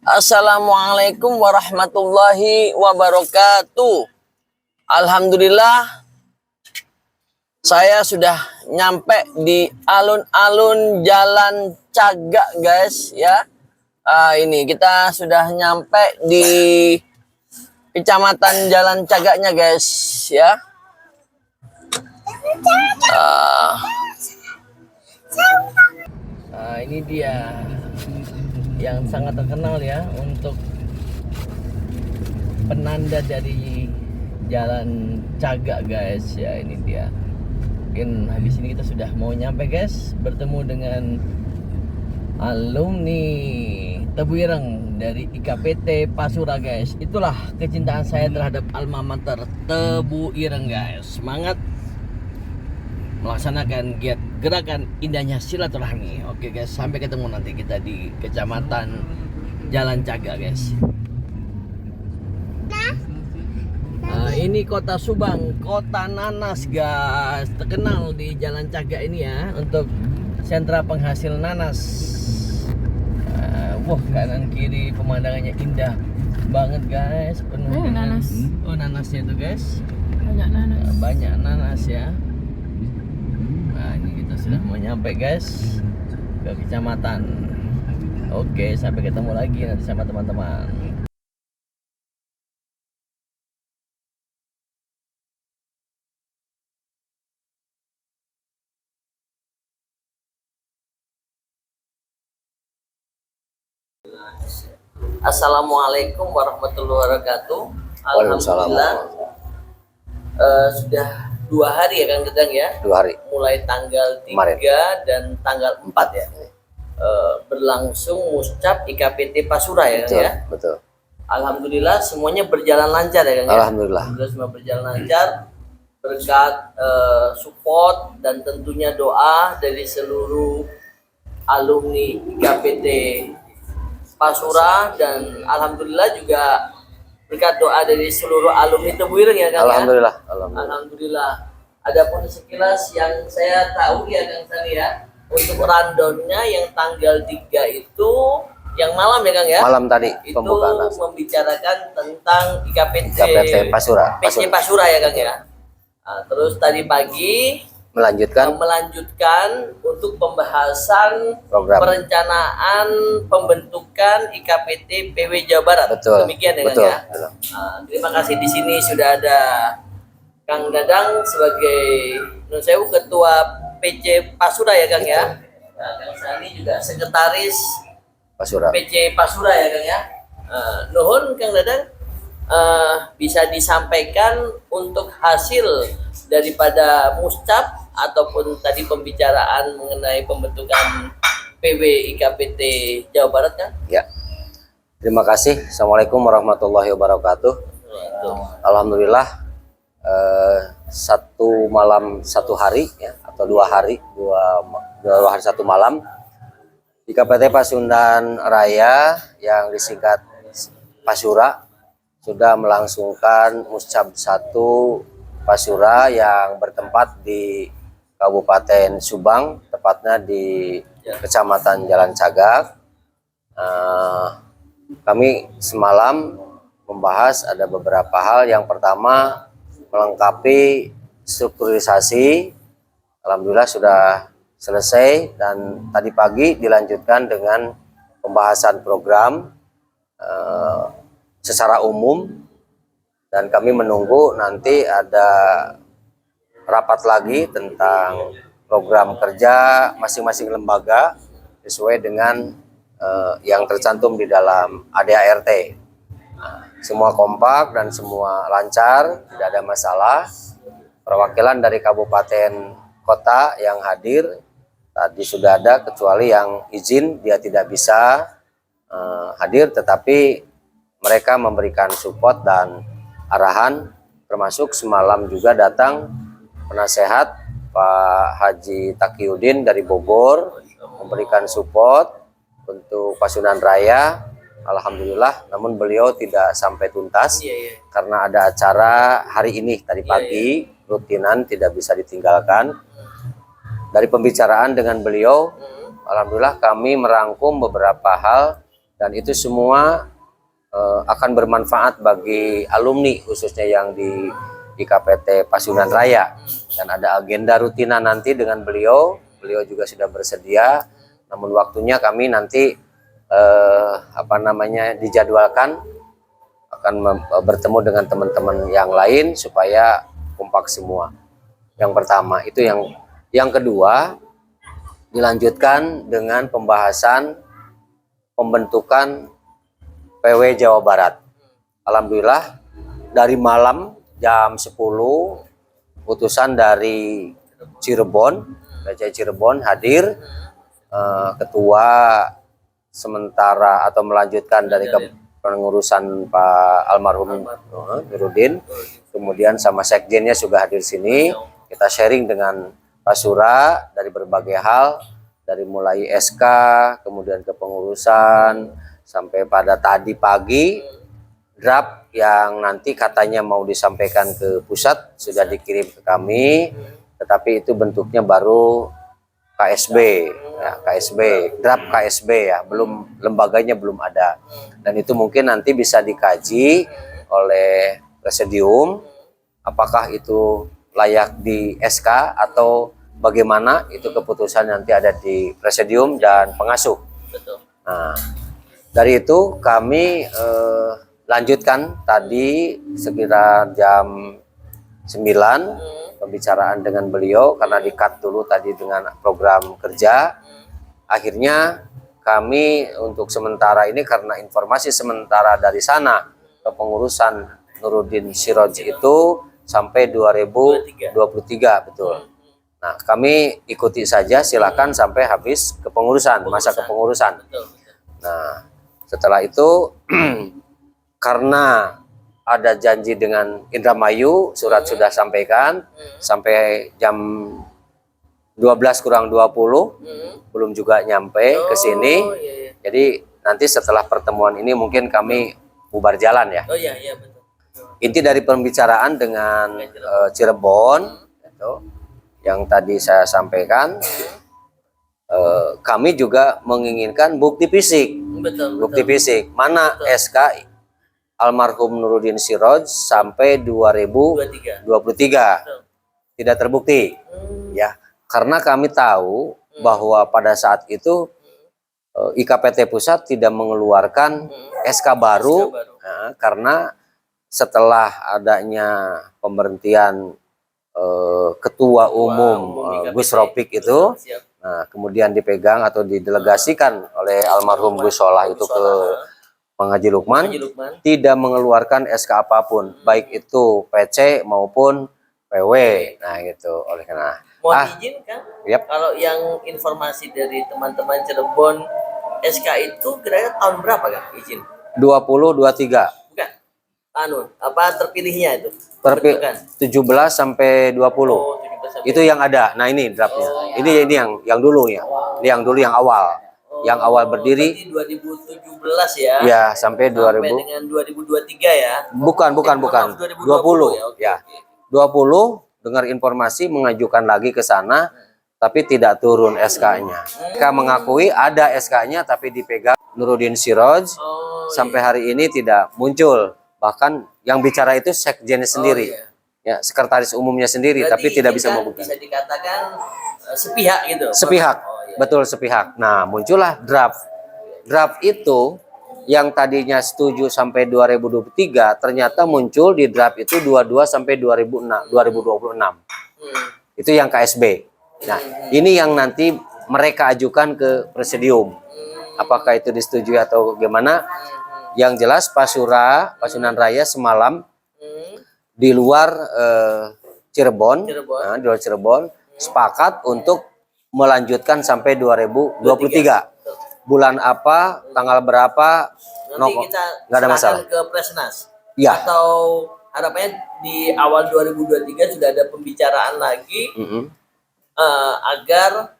Assalamualaikum warahmatullahi wabarakatuh. Alhamdulillah, saya sudah nyampe di alun-alun Jalan Cagak, guys, ya. Ini kita sudah nyampe di Kecamatan Jalan Cagaknya, guys, ya. Ini dia yang sangat terkenal ya untuk penanda dari Jalan Cagak, guys, ya. Ini dia. Mungkin habis ini kita sudah mau nyampe, guys, bertemu dengan alumni Tebu Ireng dari IKPT Pasura, guys. Itulah kecintaan saya terhadap alma mater Tebu Ireng, guys. Semangat melaksanakan giat gerakan indahnya silaturahmi. Oke, guys, sampai ketemu nanti kita di Kecamatan Jalan Cagak, guys. Ini kota Subang, kota nanas, guys. Terkenal di Jalan Cagak ini ya untuk sentra penghasil nanas. Wah, kanan kiri pemandangannya indah banget, guys. Penuh dengan nanas. Oh, nanasnya itu, guys. Banyak nanas. Banyak nanas ya. Nah, ini kita sudah mau nyampe, guys, ke kecamatan. Oke, sampai ketemu lagi nanti sama teman-teman. Assalamualaikum warahmatullahi wabarakatuh. Alhamdulillah, sudah 2 hari ya, Kang Dedang ya. 2 hari. Mulai tanggal 3 Kemarin. dan tanggal 4 ya. Berlangsung Muscap IKPT Pasura ya, Kang Betul, ya. betul. Alhamdulillah semuanya berjalan lancar ya, Kang ya. Alhamdulillah. Semua berjalan lancar berkat support dan tentunya doa dari seluruh alumni IKPT Pasura, dan alhamdulillah juga berkat doa dari seluruh alumni Tebu Ireng ya, Kang. Alhamdulillah. Ya? Alhamdulillah. Adapun sekilas yang saya tahu ya, Kang Sani ya, untuk rundownnya yang tanggal 3 itu yang malam ya, Kang ya. Malam tadi itu pembukaan membicarakan tentang IKPT Pasura. PC Pasura ya, Kang ya. Nah, terus tadi pagi melanjutkan untuk pembahasan program perencanaan pembentukan IKPT PW Jawa Barat. Betul. Demikian ya, Kang Betul. ya. Terima kasih, di sini sudah ada Kang Dadang sebagai Nusewu Ketua PC Pasura ya, Kang ya. Nah, Kang Sani juga Sekretaris Pasura. PC Pasura ya, Kang ya. Nuhun Kang Dadang, bisa disampaikan untuk hasil daripada Muscap ataupun tadi pembicaraan mengenai pembentukan PW IKPT Jawa Barat, kan? Ya. Terima kasih. Assalamualaikum warahmatullahi wabarakatuh. Alhamdulillah, 1 malam 1 hari ya, atau 2 hari, 2 hari 1 malam, IKPT Pasundan Raya yang disingkat Pasura sudah melangsungkan Muscap 1 Pasura yang bertempat di Kabupaten Subang, tepatnya di Kecamatan Jalan Cagak. Kami semalam membahas ada beberapa hal. Yang pertama, melengkapi strukturisasi. Alhamdulillah sudah selesai, dan tadi pagi dilanjutkan dengan pembahasan program secara umum, dan kami menunggu nanti ada rapat lagi tentang program kerja masing-masing lembaga sesuai dengan yang tercantum di dalam ADART. Semua kompak dan semua lancar, tidak ada masalah. Perwakilan dari kabupaten kota yang hadir tadi sudah ada, kecuali yang izin dia tidak bisa hadir, tetapi mereka memberikan support dan arahan, termasuk semalam juga datang penasehat Pak Haji Taqiyuddin dari Bogor memberikan support untuk Pasundan Raya. Alhamdulillah, namun beliau tidak sampai tuntas karena ada acara hari ini tadi pagi, rutinan tidak bisa ditinggalkan. Dari pembicaraan dengan beliau, alhamdulillah kami merangkum beberapa hal dan itu semua akan bermanfaat bagi alumni khususnya yang di IKPT Pasundan Raya, dan ada agenda rutinan nanti dengan beliau juga sudah bersedia, namun waktunya kami nanti dijadwalkan akan bertemu dengan teman-teman yang lain supaya kompak semua. Yang pertama itu. Yang kedua, dilanjutkan dengan pembahasan pembentukan PW Jawa Barat. Alhamdulillah dari malam jam 10 utusan dari Cirebon, PCI Cirebon hadir, ketua sementara atau melanjutkan dari pengurusan Pak almarhum Nurudin, kemudian sama sekjennya juga hadir sini. Kita sharing dengan Pak Sura dari berbagai hal, dari mulai SK, kemudian ke pengurusan, sampai pada tadi pagi draft yang nanti katanya mau disampaikan ke pusat sudah dikirim ke kami, tetapi itu bentuknya baru KSB, ya, KSB, draft KSB ya, belum, lembaganya belum ada, dan itu mungkin nanti bisa dikaji oleh presidium apakah itu layak di SK atau bagaimana, itu keputusan nanti ada di presidium dan pengasuh. Nah, dari itu kami lanjutkan tadi sekitar jam 9 pembicaraan dengan beliau karena di-cut dulu tadi dengan program kerja. Akhirnya kami untuk sementara ini karena informasi sementara dari sana ke pengurusan Nurudin Siroj itu sampai 2023, betul. Nah, kami ikuti saja, silakan sampai habis kepengurusan, masa kepengurusan. Nah, setelah itu karena ada janji dengan Indramayu, surat sudah sampaikan sampai jam 12 kurang 20 belum juga nyampe ke sini. Jadi nanti setelah pertemuan ini mungkin kami bubar jalan ya. Betul. Inti dari pembicaraan dengan Cirebon itu, yang tadi saya sampaikan, kami juga menginginkan bukti fisik. Bukti fisik mana SK almarhum Nurudin Siroj sampai 2023 tidak terbukti, ya, karena kami tahu bahwa pada saat itu IKPT Pusat tidak mengeluarkan SK baru, nah, karena setelah adanya pemberhentian Ketua Umum Gus Ropik itu, nah, kemudian dipegang atau didelegasikan oleh almarhum Gus Solah itu ke Pengaji Lukman, tidak mengeluarkan SK apapun, baik itu PC maupun PW. Nah, gitu. Oleh karena izin kan, kalau yang informasi dari teman-teman Cirebon, SK itu kira-kira tahun berapa kan izin? 2023. Bukan. Terpilihnya itu? 17 sampai 20. Itu yang ada. Nah, ini draftnya. Ini yang dulu ya. Ini yang dulu yang awal. Yang awal berdiri 2017 ya. Ya, sampai 2000 dengan 2023 ya. Bukan. 20 ya. 20 dengar informasi mengajukan lagi ke sana tapi tidak turun SK-nya. Mereka mengakui ada SK-nya tapi dipegang Nurudin Siroj. Sampai hari ini tidak muncul. Bahkan yang bicara itu sekjen sendiri. Ya, sekretaris umumnya sendiri. Berarti tapi tidak bisa membuktikan. Bisa dikatakan sepihak gitu. Sepihak. Betul, sepihak. Nah, muncullah draft. Draft itu yang tadinya setuju sampai 2023 ternyata muncul di draft itu 22 sampai 2026. Itu yang KSB. Nah, ini yang nanti mereka ajukan ke presidium. Apakah itu disetujui atau bagaimana? Yang jelas Pasundan Raya semalam di luar Cirebon, nah, di luar Cirebon sepakat untuk melanjutkan sampai 2023. Bulan apa, tanggal berapa, nanti kita nggak ada masalah. Ke Presnas. Ya. Atau harapannya di awal 2023 sudah ada pembicaraan lagi agar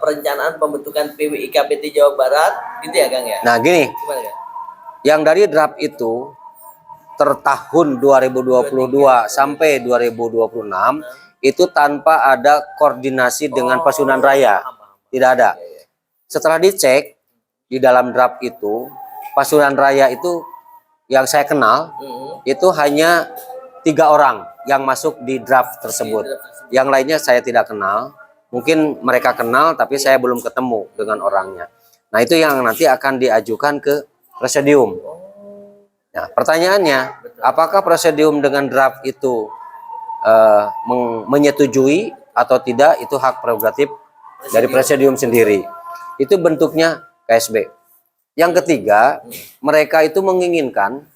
perencanaan pembentukan PW IKPT Jawa Barat, gitu ya Kang ya? Nah gini, gimana, Kang? Yang dari draft itu tertahun 2022 sampai 2026 itu tanpa ada koordinasi dengan Pasundan Raya. Tidak ada. Setelah dicek, di dalam draft itu Pasuruan Raya itu yang saya kenal itu hanya 3 orang yang masuk di draft tersebut. Yang lainnya saya tidak kenal. Mungkin mereka kenal tapi saya belum ketemu dengan orangnya. Nah, itu yang nanti akan diajukan ke presidium. Nah, pertanyaannya, apakah presidium dengan draft itu menyetujui atau tidak, itu hak prerogatif dari presidium sendiri. Itu bentuknya KSB. Yang ketiga, mereka itu menginginkan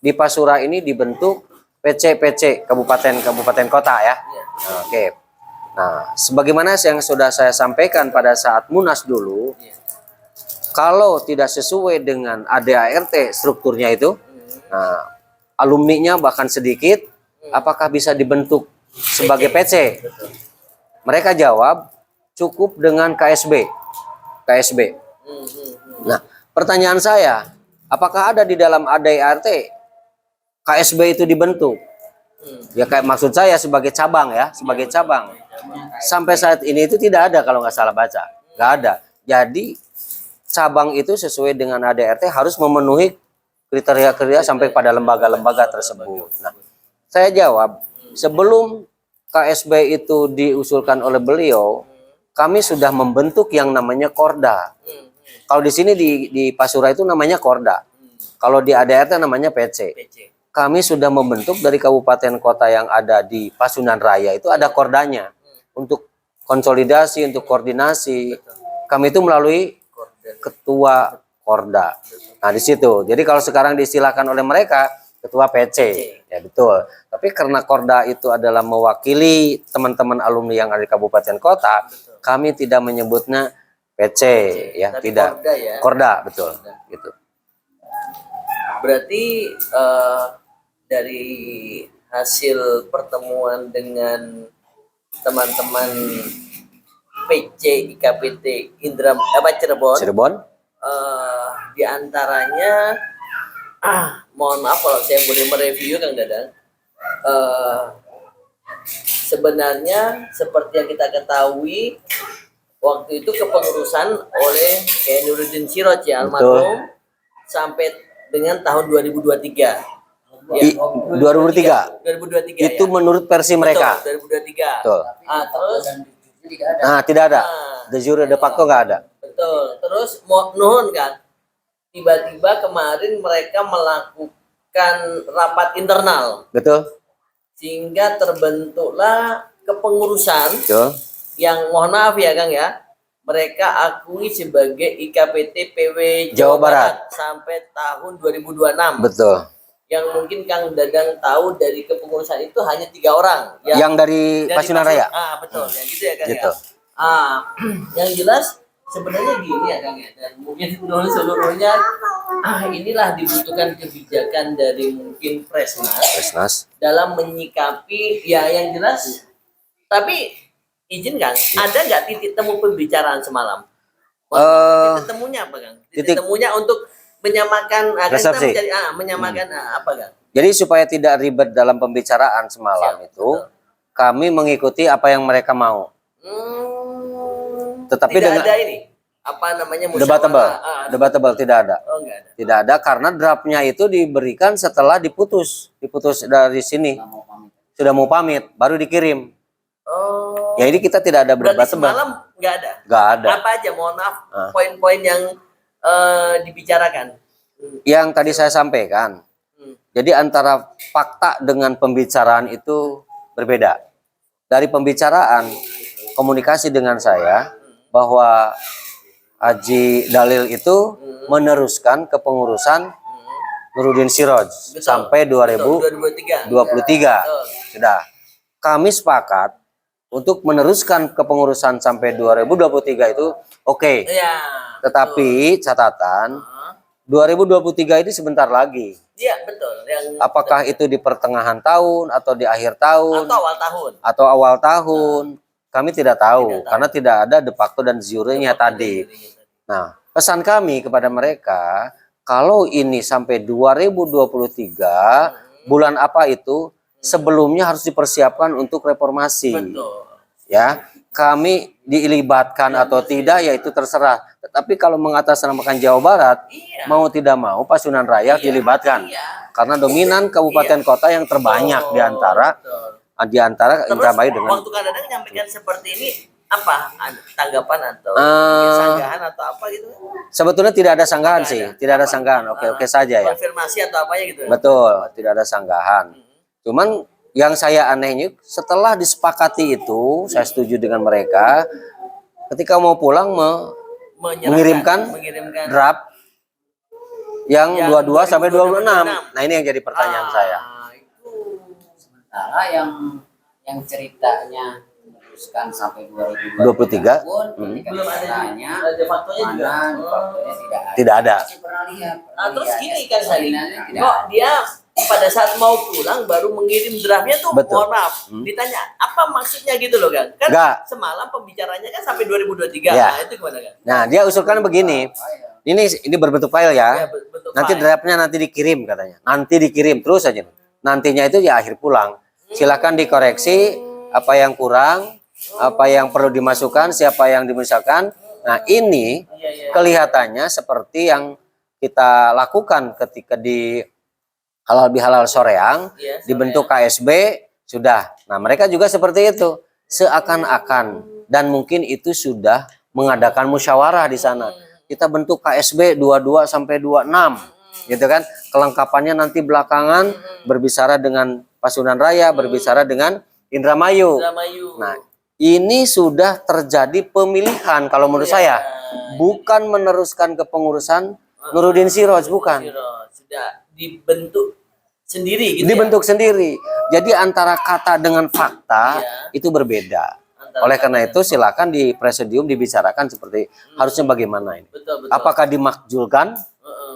di Pasura ini dibentuk PC-PC kabupaten kota ya. Nah, oke. Nah, sebagaimana yang sudah saya sampaikan pada saat Munas dulu, kalau tidak sesuai dengan ADART strukturnya itu, nah, alumninya bahkan sedikit, apakah bisa dibentuk sebagai PC? Mereka jawab cukup dengan KSB. Nah, pertanyaan saya, apakah ada di dalam ADART KSB itu dibentuk? Ya, kayak maksud saya sebagai cabang ya, sebagai cabang. Sampai saat ini itu tidak ada kalau nggak salah baca, nggak ada. Jadi cabang itu sesuai dengan ADART harus memenuhi kriteria-kriteria sampai pada lembaga-lembaga tersebut. Nah, saya jawab, sebelum KSB itu diusulkan oleh beliau, kami sudah membentuk yang namanya Korda. Kalau di sini di Pasura itu namanya Korda. Kalau di ADART namanya PC. Kami sudah membentuk dari kabupaten kota yang ada di Pasundan Raya itu ada Kordanya. Untuk konsolidasi, untuk koordinasi. Kami itu melalui ketua Korda. Nah, di situ. Jadi kalau sekarang diistilahkan oleh mereka ketua PC, ya betul. Tapi karena Korda itu adalah mewakili teman-teman alumni yang ada di kabupaten kota, kami tidak menyebutnya PC, ya. Tapi tidak. Korda, ya? Korda, betul. Gitu. Berarti dari hasil pertemuan dengan teman-teman PC IKPT Cirebon, di antaranya mohon maaf kalau saya boleh mereview Kang Dadang, sebenarnya seperti yang kita ketahui waktu itu kepengurusan oleh Nuruddin Siroj ya almarhum sampai dengan tahun 2023. Ya, 2023 itu ya? Menurut versi mereka. Betul, 2023. Betul. Terus tidak ada. De jure de facto nggak ada. Betul. Terus nuhun kan, tiba-tiba kemarin mereka melakukan rapat internal. Betul. Sehingga terbentuklah kepengurusan. Betul. Yang mohon maaf ya Kang ya, mereka akui sebagai IKPT PW Jawa Barat sampai tahun 2026. Betul. Yang mungkin Kang Dadang tahu dari kepengurusan itu hanya 3 orang. Yang dari Pasundan Raya. Betul. Yang gitu ya Kang gitu. ya. Yang jelas sebenarnya gini ya Kang ya, dan mungkin seluruhnya inilah dibutuhkan kebijakan dari mungkin Presnas dalam menyikapi ya yang jelas. Tapi izin Kang, ada nggak titik temu pembicaraan semalam? Titik temunya apa Kang? Titik temunya untuk menyamakan resepsi. Menyamakan apa Kang? Jadi supaya tidak ribet dalam pembicaraan semalam itu, kami mengikuti apa yang mereka mau. Tetapi tidak ada ini apa namanya debatable tidak ada. Oh, enggak ada. Tidak ada karena draftnya itu diberikan setelah diputus dari sini. Sudah mau pamit baru dikirim. Oh. Ya ini kita tidak ada berarti semalam nggak ada. Nggak ada. Apa aja mohon maaf poin-poin yang dibicarakan? Yang tadi saya sampaikan. Jadi antara fakta dengan pembicaraan itu berbeda. Dari pembicaraan komunikasi dengan saya bahwa Haji Dalil itu meneruskan kepengurusan Nuruddin Siroj sampai 2023. Sudah. Kami sepakat untuk meneruskan kepengurusan sampai 2023 itu oke. Ya, tetapi catatan 2023 ini sebentar lagi. Iya, betul. Apakah itu di pertengahan tahun atau di akhir tahun atau awal tahun? Kami tidak tahu karena tidak ada de facto dan jure-nya tadi. Nah, pesan kami kepada mereka, kalau ini sampai 2023 bulan apa itu sebelumnya harus dipersiapkan untuk reformasi. Betul. Ya. kami dilibatkan atau tidak ya itu terserah. Tetapi kalau mengatasnamakan Jawa Barat, Iya. mau tidak mau Pasundan Raya Iya, dilibatkan. iya. Karena dominan kabupaten kota yang terbanyak di antara Terus Indramayu dengan waktu Kang Dadang menyampaikan seperti ini apa tanggapan atau Eh, sanggahan atau apa gitu? sebetulnya tidak ada sanggahan Nggak sih, ada. tidak ada Apa? sanggahan. Oke-oke saja ya. Konfirmasi atau apa ya gitu? Betul, tidak ada sanggahan. Cuman yang saya anehnya setelah disepakati itu, saya setuju dengan mereka. Ketika mau pulang mengirimkan draft yang 22 sampai 26. Nah, ini yang jadi pertanyaan saya. Itu Sementara yang ceritanya meneruskan sampai 23, 2023 pun ketika belum ada ditanya de factonya juga. mana di faktornya tidak ada. Tidak ada. Saya pernah lihat. Terus gini kan Sani, Salinannya tidak kok ada. dia pada saat mau pulang baru mengirim draftnya tuh Betul. mohon maaf ditanya apa maksudnya gitu loh kan Enggak. semalam pembicaranya kan sampai 2023 Ya. nah itu gimana kan Nah, dia usulkan begini. Ini berbentuk file ya. bentuk Nanti file. draftnya nanti dikirim katanya. Nanti dikirim terus aja. Nantinya itu ya akhir pulang. Silakan dikoreksi apa yang kurang, apa yang perlu dimasukkan, siapa yang dimasukkan. Nah, ini Iya. kelihatannya seperti yang kita lakukan ketika di Halal Bihalal Soreang Iya, dibentuk KSB sudah. Nah, mereka juga seperti itu. Seakan-akan dan mungkin itu sudah mengadakan musyawarah di sana. Kita bentuk KSB 22 sampai 26 gitu kan. Kelengkapannya nanti belakangan berbicara dengan Pasundan Raya, berbicara dengan Indramayu. Indramayu. Nah, ini sudah terjadi pemilihan kalau menurut saya. Bukan meneruskan kepengurusan Nuruddin Siroj, bukan. Sudah dibentuk sendiri gitu Dibentuk sendiri. Jadi antara kata dengan fakta Iya. itu berbeda. Antara Oleh kata karena itu silakan di presidium dibicarakan seperti harusnya bagaimana ini. betul Apakah dimakjulkan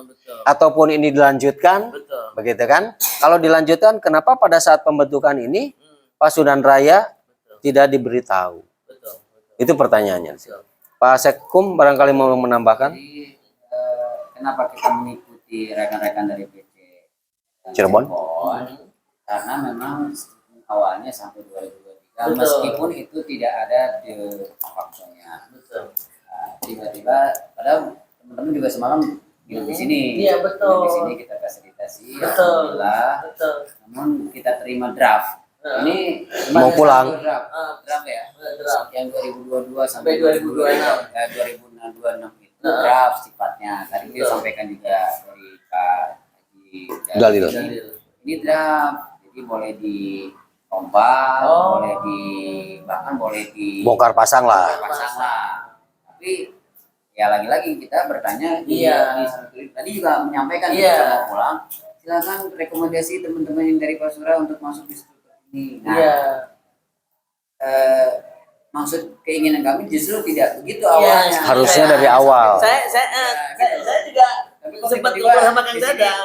betul ataupun ini dilanjutkan? betul Begitu kan? Kalau dilanjutkan, kenapa pada saat pembentukan ini Pasundan Raya tidak diberitahu? betul Itu pertanyaannya. Pak Sekum barangkali mau menambahkan? Jadi kenapa kita mengikuti rekan-rekan dari PC Cirebon? Karena memang awalnya sampai 2023 Betul. meskipun itu tidak ada di faktornya. betul Tiba-tiba padahal teman-teman juga semalam di sini. Iya, betul. Di sini kita fasilitasi. Betul. Alhamdulillah. betul Namun kita terima draft. Ini Mau pada pulang. satu draft, draft ya. draft. Yang 2022 Sampai sampai 2026 itu draft sifatnya. Tadi kita sampaikan juga dari Pak Haji Dalil. Ini draft, jadi boleh ditombak, boleh bahkan boleh Bongkar pasang lah. pasang lah. Tapi ya lagi-lagi kita bertanya. Iya. Tadi juga menyampaikan Iya. kita mau pulang. Silakan rekomendasi teman-teman yang dari Pasura untuk masuk di struktur ini. Nah, Iya. maksud keinginan kami justru tidak begitu Iya. awalnya. Harusnya dari awal. Saya juga Tapi kok sempat tiba-tiba ngobrol sama Kang di sini Dadang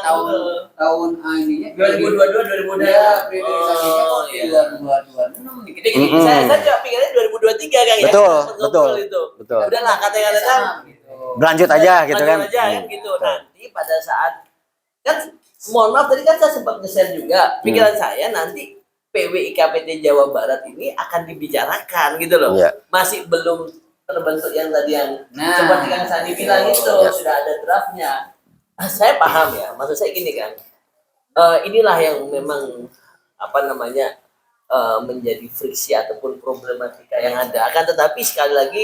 tahun ininya 2022 2022 ya priorisasinya kok iya. 2026 dikit Jadi saya juga pikirnya 2023 Kang ya. Betul, Sempat ngobrol betul, itu. betul. Udahlah kata-kata Dadang gitu. Berlanjut aja gitu kan. aja kan gitu. Nanti pada saat kan mohon maaf tadi kan saya sempat nge-share juga pikiran saya nanti PW IKPT Jawa Barat ini akan dibicarakan gitu loh. Iya. Masih belum terbentuk yang tadi yang Nah, seperti yang Sandi bilang itu Iya. sudah ada draftnya. Saya paham ya, maksud saya gini kan. Inilah yang memang apa namanya menjadi friksi ataupun problematika yang ada. Akan tetapi sekali lagi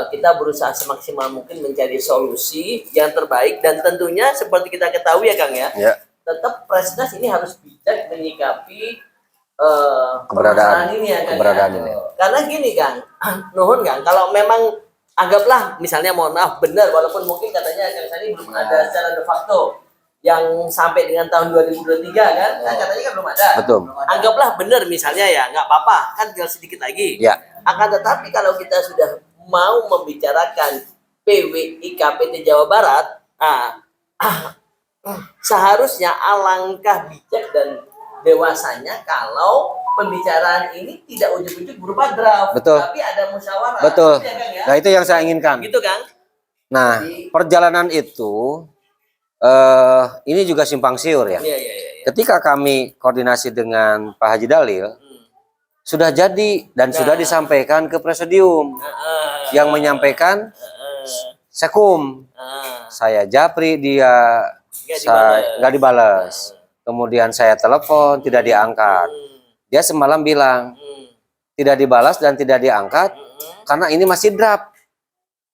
kita berusaha semaksimal mungkin mencari solusi yang terbaik dan tentunya seperti kita ketahui ya Kang ya. Ya. Tetap Presnas ini harus bijak menyikapi Keberadaan- permasalahan ini ya Kang. keberadaan ya. ini. Karena gini Kang, nuhun Kang, kalau memang anggaplah misalnya mohon maaf benar walaupun mungkin katanya Kang Sani belum ada secara de facto yang sampai dengan tahun 2023 kan katanya kan belum ada. Betul. Anggaplah benar misalnya ya nggak apa-apa kan tinggal sedikit lagi. Ya. Akan tetapi kalau kita sudah mau membicarakan PW IKPT Jawa Barat, seharusnya alangkah bijak dan dewasanya kalau pembicaraan ini tidak ujuk-ujuk berupa draft, Betul. tapi ada musyawarah. Betul. Gitu ya, Kang, ya? Nah, itu yang saya inginkan. Gitu Kang. Nah, perjalanan itu ini juga simpang siur ya. Iya. Ketika kami koordinasi dengan Pak Haji Dalil, sudah jadi dan sudah disampaikan ke presidium. Yang menyampaikan Sekum. Saya japri, dia nggak dibalas. Kemudian saya telepon, tidak diangkat. Dia semalam bilang tidak dibalas dan tidak diangkat karena ini masih draft.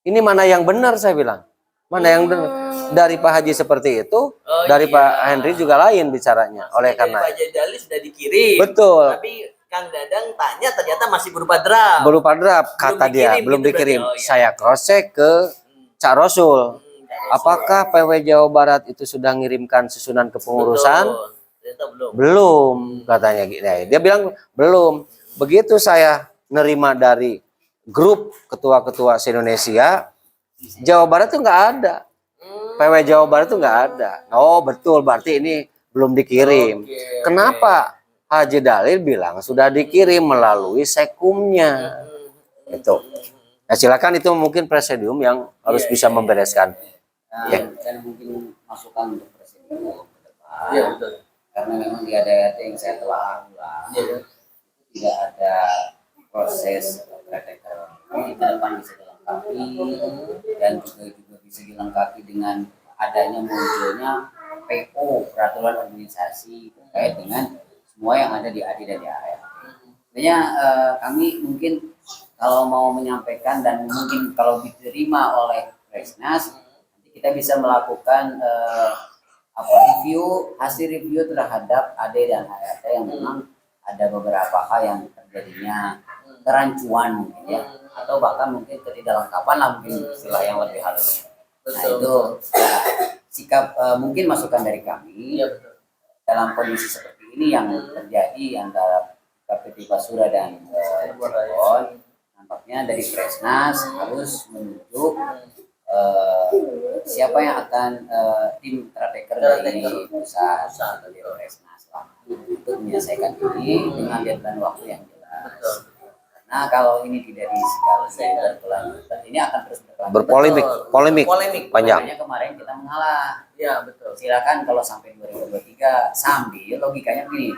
Ini mana yang benar, saya bilang. Mana yang benar? Dari Pak Haji seperti itu, dari Pak Henry juga lain bicaranya. Oleh karena Pak Jadali sudah dikirim. Betul. Tapi Kang Dadang tanya ternyata masih berupa draft. Berupa draft, kata dia, belum gitu dikirim. berarti. Saya cross check ke Cak Rasul. Apakah PW Jawa Barat itu sudah ngirimkan susunan kepengurusan? Betul. Ternyata belum. Belum, katanya gitu. Dia bilang belum. Begitu saya nerima dari grup ketua-ketua se-Indonesia, Jawa Barat tuh nggak ada. PW Jawa Barat tuh nggak ada. Oh betul, berarti ini belum dikirim. Kenapa? Haji Dalil bilang sudah dikirim melalui sekumnya. Itu. Nah, silakan itu mungkin presidium yang harus bisa membereskan. Dan mungkin masukan untuk presidium ke depan. Iya, betul. Karena memang di ADRT yang saya telah ulang, tidak ada proses caretaker. Ini ke depan bisa dilengkapi dan juga bisa dilengkapi dengan adanya munculnya PO, peraturan organisasi terkait dengan semua yang ada di AD dan di ART. Sebenarnya kami mungkin kalau mau menyampaikan dan mungkin kalau diterima oleh Presnas, nanti kita bisa melakukan hasil review terhadap AD dan ART yang memang ada beberapa hal yang terjadinya kerancuan mungkin ya, atau bahkan mungkin ketidaklengkapan lah mungkin istilah yang lebih halus. Nah itu ya, sikap mungkin masukan dari kami dalam kondisi seperti ini yang terjadi antara KPP Basura dan Cirebon. Nampaknya dari Presnas harus menunjuk siapa yang akan tim caretaker dari pusat dari Presnas untuk menyelesaikan ini dengan deadline waktu yang jelas. Karena kalau ini tidak disikapi berkelanjutan, ini akan terus berkelanjutan. Polemik panjang. Makanya kemarin kita mengalah. Ya, betul. Silakan kalau sampai 2023 sambil logikanya begini.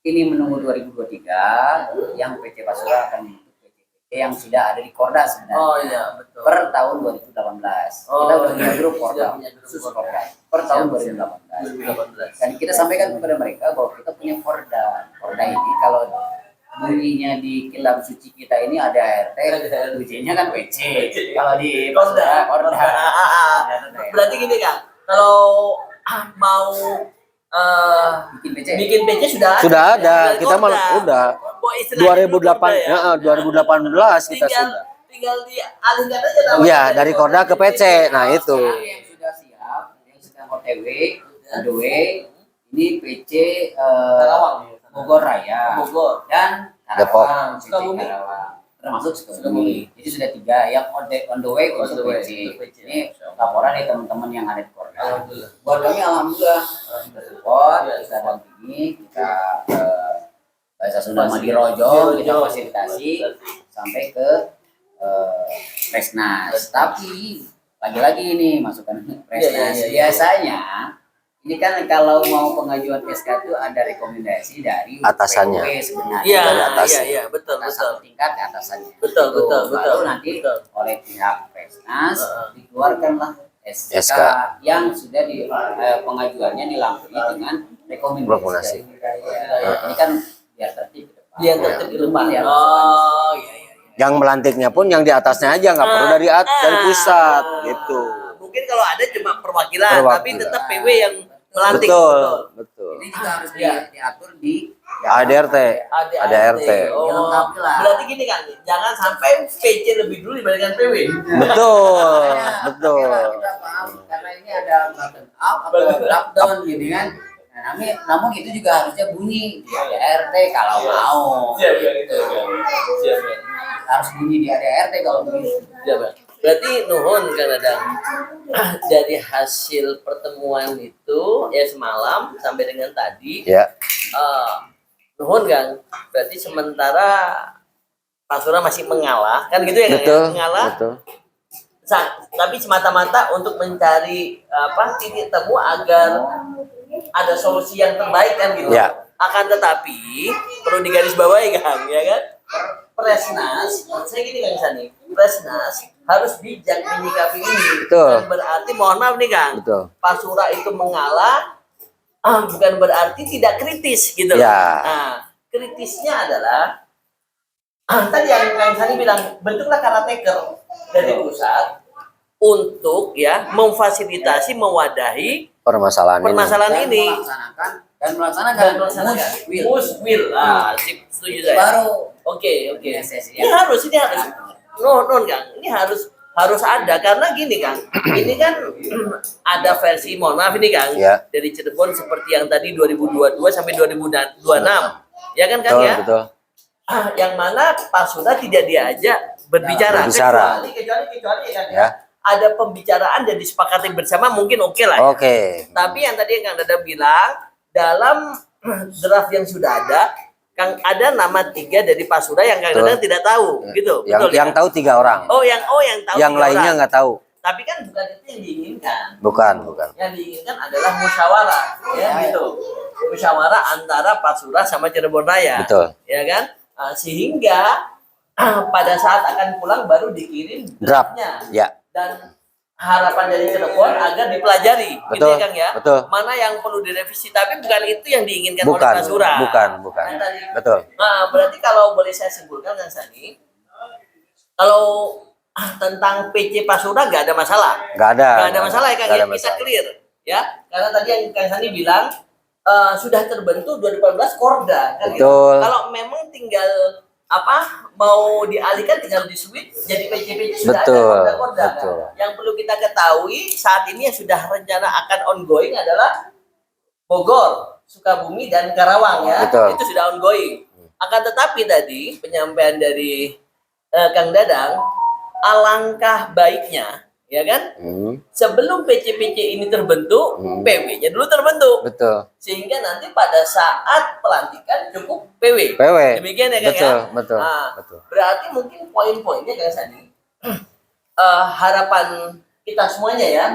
Ini menunggu 2023 yang PT Basura akan membentuk PT yang sudah ada di Korda sebenarnya. Oh iya, betul. Per tahun 2018. Kita udah punya grup Korda, khusus Korda. Per tahun 2018. Dan kita sampaikan kepada mereka bahwa kita punya Korda. Korda ini kalau bunyinya di kitab suci kita ini ada ART, bunyinya kan PC. Kalau di Korda. Berarti gini Kang, kalau mau bikin PC sudah ada. Kita malah udah 2018 kita sudah. Tinggal dialihkan aja. Iya, dari Korda ke PC. Nah, itu. Yang sudah siap, yang sedang OTW, ini PC Bogor Raya, dan Depok. Karawang, termasuk Sukabumi. Jadi sudah 3 yang on the way untuk PC. Ini laporan dari teman-teman yang ada di Korda. Buat kami alhamdulillah support, kita dampingi, kita bahasa Sunda Madirojo, kita fasilitasi sampai ke Presnas. Tapi lagi-lagi ini masukan Presnas. Biasanya ini kan kalau mau pengajuan SK itu ada rekomendasi dari Atasannya. PW sebenarnya. Iya, Dari atas. iya, betul. Satu tingkat ke atasannya. Betul. Lalu nanti oleh pihak Presnas dikeluarkanlah SK yang sudah di pengajuannya dilengkapi dengan rekomendasi. Ini kan biar tertib. Biar tertib di depan. Ya. Oh, iya. Yang melantiknya pun yang di atasnya aja, nggak perlu dari pusat gitu. Mungkin kalau ada cuma perwakilan. Tapi tetap PW yang melantik. Betul. Ini juga harus diatur di ADRT. Oh, dilengkapi lah. berarti gini kan, jangan sampai PC lebih dulu dibandingkan PW. Betul. Kita paham karena ini ada button up atau drop down gitu kan. Nah, namun itu juga harusnya bunyi di ADRT kalau mau. Siap. Harus bunyi di ADRT kalau begitu. Berarti nuhun Kang Dadang. Dari hasil pertemuan itu ya semalam sampai dengan tadi. Ya. Nuhun Kang. Berarti sementara Basura masih mengalah, kan gitu ya Kang? Betul. Mengalah. Betul. Tapi semata-mata untuk mencari titik temu agar ada solusi yang terbaik kan gitu. Ya. Akan tetapi perlu digarisbawahi Kang, ya kan? Presnas, saya gini Kang Sani, Presnas harus bijak menyikapi ini. Betul. Bukan berarti, mohon maaf nih Kang, Betul. Pasura itu mengalah, bukan berarti tidak kritis gitu. Ya. Nah, kritisnya adalah tadi yang Kang Sani bilang, bentuklah karataker dari pusat untuk ya memfasilitasi, mewadahi Permasalahan ini. dan melaksanakan muswil. Muswil. Setuju saya. Baru Oke. PSSI. Ini harus. Non Kang. Ini harus ada karena gini Kang. Ini kan ada versi, mohon maaf ini Kang, Ya. dari Cirebon seperti yang tadi 2022 sampai 2026. Ya kan Kang Betul, ya? betul. Yang mana Pasura tidak diajak berbicara. Berbicara. Kecuali ya Kang Ya. ada pembicaraan dan disepakati bersama mungkin oke lah. Ya. Oke. Tapi yang tadi Kang Dadang bilang dalam draft yang sudah ada, Kang ada nama 3 dari Pasura yang Kang Betul. Dadang tidak tahu, gitu. Yang Betul, yang ya? tahu 3 orang. yang tahu. Yang 3 lainnya orang. nggak tahu. Tapi kan bukan itu yang diinginkan. Bukan. Yang diinginkan adalah musyawarah, ya gitu. Musyawarah antara Pasura sama Cirebon Raya. Betul. Ya kan? Sehingga pada saat akan pulang baru dikirim Draft. draftnya. Ya. Dan harapan dari Cirebon agar dipelajari, gitu Betul, ya Kang ya. betul. Mana yang perlu direvisi, tapi bukan itu yang diinginkan oleh Bukan. Pasura. Bukan. Nah, tadi, Betul. nah, berarti kalau boleh saya simpulkan Kang Sani, kalau tentang PC Pasura nggak ada masalah. Nggak ada. Nggak ada masalah ya Kang Nggak ya, ada bisa masalah. clear ya. Karena tadi yang Kang Sani bilang sudah terbentuk 2014 Korda kan gitu. Betul. Kalau memang tinggal mau dialihkan tinggal di switch jadi PJ sudah Betul, ada Korda. betul. Yang perlu kita ketahui saat ini yang sudah rencana akan ongoing adalah Bogor, Sukabumi dan Karawang ya. Betul. Itu sudah ongoing. Akan tetapi tadi penyampaian dari Kang Dadang, alangkah baiknya ya kan sebelum PC ini terbentuk, PW-nya dulu terbentuk. Betul. Sehingga nanti pada saat pelantikan cukup PW. PW. Demikian ya Kang Betul, ya. betul, Nah, betul. berarti mungkin poin-poinnya Kang Sani, harapan kita semuanya ya,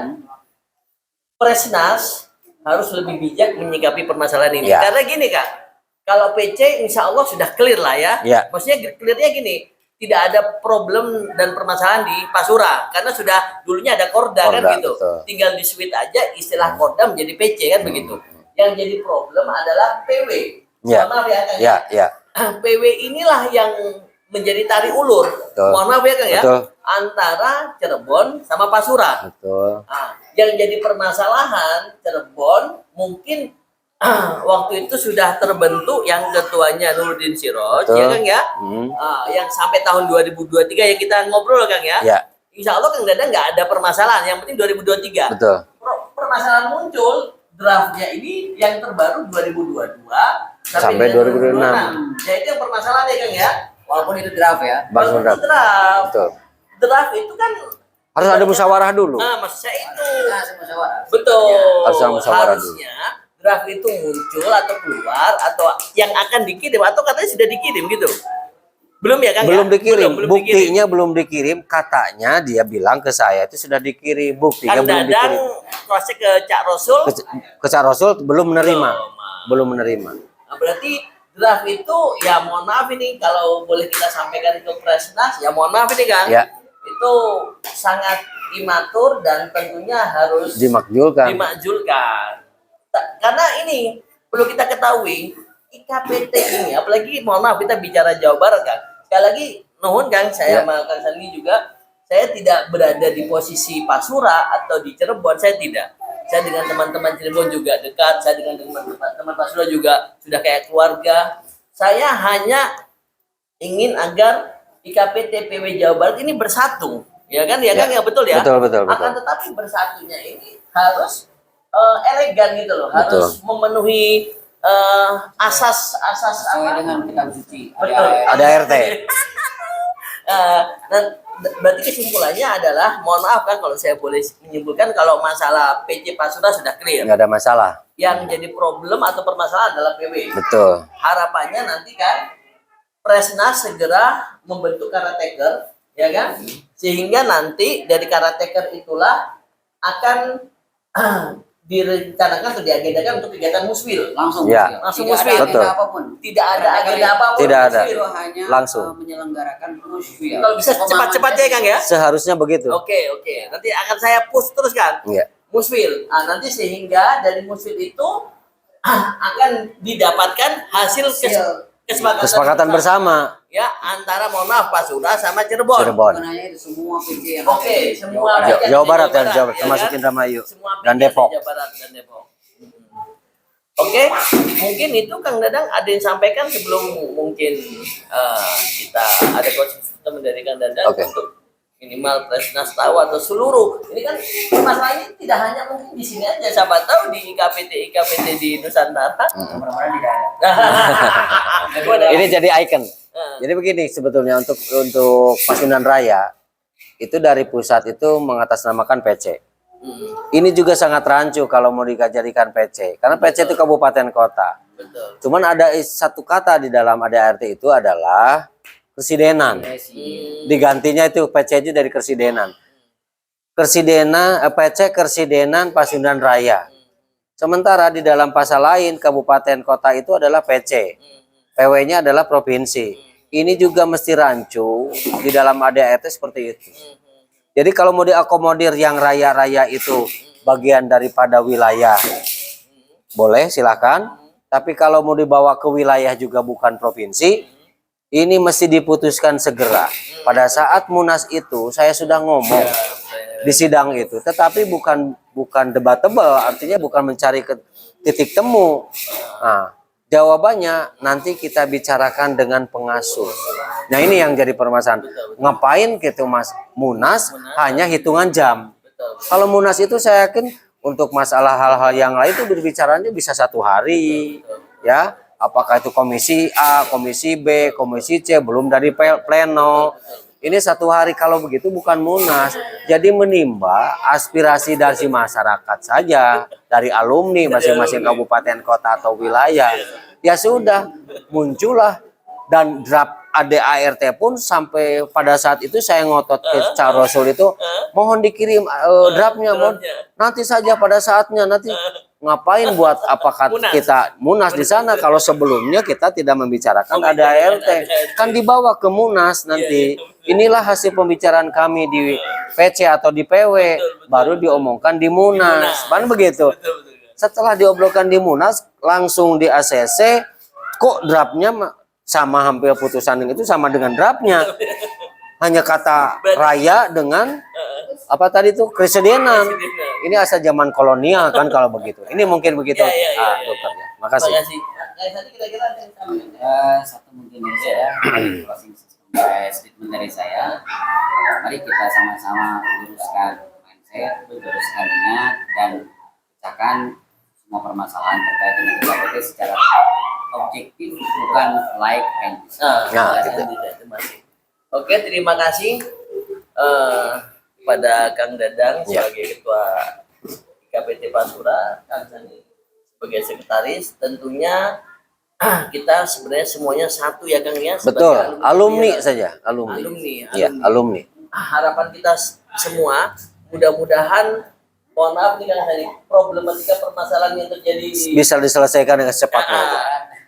Presnas harus lebih bijak menyikapi permasalahan ini. Ya. Karena gini Kang, kalau PC insya Allah sudah clear lah ya. Ya. Maksudnya clearnya gini, tidak ada problem dan permasalahan di Pasura karena sudah dulunya ada Korda kan Korda, gitu. betul. Tinggal di switch aja istilah Korda menjadi PC kan begitu. Yang jadi problem adalah PW. Ya. Mohon maaf ya Kang. Ya, ya. PW inilah yang menjadi tarik ulur. Betul. Mohon maaf ya Kang ya. Betul. Antara Cirebon sama Pasura. Betul. Nah, yang jadi permasalahan Cirebon mungkin waktu itu sudah terbentuk yang ketuanya Nurdin Siroj, Betul. ya Kang ya. Yang sampai tahun 2023 ya kita ngobrol Kang ya. Ya. Insya Allah Kang Dadang nggak ada permasalahan, yang penting 2023. Betul. Permasalahan muncul draftnya ini yang terbaru 2022 Sampai 2026. Ya itu yang permasalahan ya Kang ya. Walaupun itu draft ya. Walaupun Draft. draft. Betul. Draft itu kan Harus ada musyawarah dulu. Nah, maksud saya itu. Nah, musyawarah. Betul. Harus ada musyawarah dulu. Harusnya draft itu muncul atau keluar atau yang akan dikirim atau katanya sudah dikirim gitu. Belum ya Kang? Belum ya? dikirim. Belum Buktinya belum dikirim. Katanya dia bilang ke saya itu sudah dikirim. Buktinya Kang belum Dadang dikirim. cross ke Cak Rasul. Ke Cak Rasul belum menerima. Belum. Belum menerima. Nah, berarti draft itu ya mohon maaf ini kalau boleh kita sampaikan ke Presnas ya mohon maaf ini Kang. Ya. Itu sangat imatur dan tentunya harus Dimakjulkan. Karena ini perlu kita ketahui IKPT ini, apalagi mohon maaf kita bicara Jawa Barat Kang. Sekali lagi nuhun Kang, saya sama Kang Sandi juga, saya tidak berada di posisi Pasura atau di Cirebon, saya tidak. Saya dengan teman-teman Cirebon juga dekat, saya dengan teman-teman Pasura juga sudah kayak keluarga. Saya hanya ingin agar IKPT PW Jawa Barat ini bersatu, ya kan? Ya Kang, ya betul ya. Betul, betul, betul. Akan tetapi bersatunya ini harus elegan gitu loh, Betul. harus memenuhi asas Sesuai dengan kitab suci. Betul. Ada RT. Dan berarti kesimpulannya adalah, mohon maaf kan kalau saya boleh menyimpulkan kalau masalah PC Pasura sudah clear. Nggak ada masalah. Yang jadi problem atau permasalahan adalah PW. Betul. Harapannya nanti kan Presnas segera membentuk caretaker, ya kan? Sehingga nanti dari caretaker itulah akan direncanakan atau diagendakan untuk kegiatan muswil. Langsung Ya. Langsung tidak muswil. ada Betul. agenda apapun. Tidak ada agenda apapun. Tidak ada. muswil. Itu hanya Langsung. menyelenggarakan muswil. Kalau bisa cepat-cepat ya Kang ya. Seharusnya begitu. Oke. Nanti akan saya push terus kan. Iya. Muswil. Nanti sehingga dari muswil itu akan didapatkan hasil Kesepakatan bersama. Ya, antara mohon maaf Pak Sura sama Cirebon. Cirebon. Bukan hanya itu, semua PC yang Oke, semua Jawa Barat ya, ya termasuk kan? Indramayu Semua dan PJ Depok. Jawa Barat dan Depok. Oke, mungkin itu Kang Dadang ada yang sampaikan sebelum mungkin kita ada konsisten dari Kang Dadang Oke. untuk minimal Presnas tahu atau seluruh. Ini kan masalahnya tidak hanya mungkin di sini aja, siapa tahu di IKPT di Nusantara. mudah-mudahan tidak ada. Ini jadi ikon. Jadi begini sebetulnya untuk Pasundan Raya itu dari pusat itu mengatasnamakan PC. Ini juga sangat rancu kalau mau dijadikan PC karena PC itu kabupaten kota. Betul. Cuman ada satu kata di dalam ADART itu adalah Kersidenan. Digantinya itu PC itu dari Kersidenan. PC Kersidenan Pasundan Raya. Sementara di dalam pasal lain kabupaten kota itu adalah PC. PW-nya adalah provinsi. Ini juga mesti rancu di dalam ADART seperti itu. Jadi kalau mau diakomodir yang raya-raya itu bagian daripada wilayah, boleh silakan. Tapi kalau mau dibawa ke wilayah juga bukan provinsi, ini mesti diputuskan segera. Pada saat Munas itu saya sudah ngomong di sidang itu, tetapi bukan debatable, artinya bukan mencari titik temu. Nah, jawabannya nanti kita bicarakan dengan pengasuh. Nah ini yang jadi permasalahan. Ngapain gitu Mas Munas hanya hitungan jam. Kalau Munas itu saya yakin untuk masalah hal-hal yang lain itu berbicaranya bisa 1 hari, ya. Apakah itu komisi A, komisi B, komisi C, belum dari pleno. Ini 1 hari kalau begitu bukan Munas. Jadi menimba aspirasi dari masyarakat saja, dari alumni masing-masing kabupaten, kota atau wilayah. Ya sudah, muncullah dan draft ADART pun sampai pada saat itu saya ngotot ke Cak Rasul itu mohon dikirim draftnya, mohon nanti saja pada saatnya, nanti ngapain buat apakah kita Munas di sana kalau sebelumnya kita tidak membicarakan ADART, kan dibawa ke Munas nanti. Inilah hasil pembicaraan kami di PC atau di PW, baru diomongkan di Munas, kan begitu. Setelah diobrolkan di Munas langsung di ACC, kok draftnya sama, hampir putusan itu sama dengan draftnya, hanya kata raya dengan apa tadi tuh Kersidenan. Ini asal zaman kolonial kan kalau begitu. Ini mungkin begitu dokternya. Makasih. Satu mungkin dari saya, closing statement dari saya. Mari kita sama-sama luruskan mindset, luruskan niat, dan pecahkan semua permasalahan terkait dengan KPT secara objektif, bukan like and dislike. Nah, gitu. Oke, terima kasih pada Kang Dadang sebagai Ketua IKPT Pasura, Kang Sani sebagai Sekretaris. Tentunya kita sebenarnya semuanya satu ya Kang ya. Betul, alumni saja, alumni. Ya, alumni. Harapan kita semua mudah-mudahan, mohon maaf nih Kang Sani, problematika permasalahan yang terjadi bisa diselesaikan dengan secepatnya.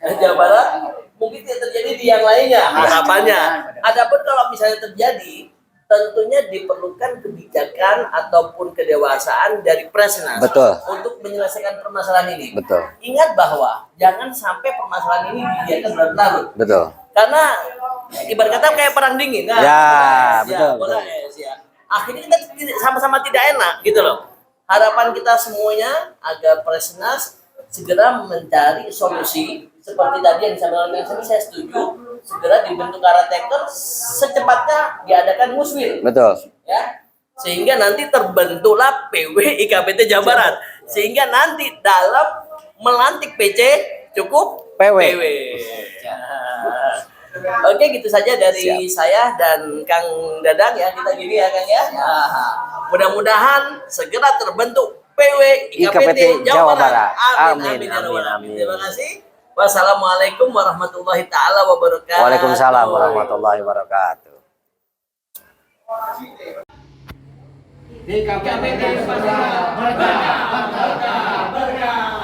Jawa Barat mungkin tidak terjadi di yang lainnya harapannya. Adapun kalau misalnya terjadi, tentunya diperlukan kebijakan ataupun kedewasaan dari Presnas. Betul. Untuk menyelesaikan permasalahan ini. Betul. Ingat bahwa jangan sampai permasalahan ini dibiarkan berlarut. Betul. Karena ibarat kata kayak perang dingin. Nah, betul. Akhirnya kita sama-sama tidak enak gitu loh. Harapan kita semuanya agar Presnas segera mencari solusi seperti tadi yang disampaikan oleh Kang, saya setuju, segera dibentuk caretaker, secepatnya diadakan muswil. Betul. Ya. Sehingga nanti terbentuklah PW IKPT Jawa Barat. Sehingga nanti dalam melantik PC cukup PW. Oke, gitu saja dari saya dan Kang Dadang ya, kita gini ya Kang ya. Mudah-mudahan segera terbentuk PW IKPT Jawa Barat. Amin. Terima kasih. Wassalamualaikum warahmatullahi taala wabarakatuh. Waalaikumsalam warahmatullahi wabarakatuh. DKPP Suara Merdeka! Merdeka! Merdeka!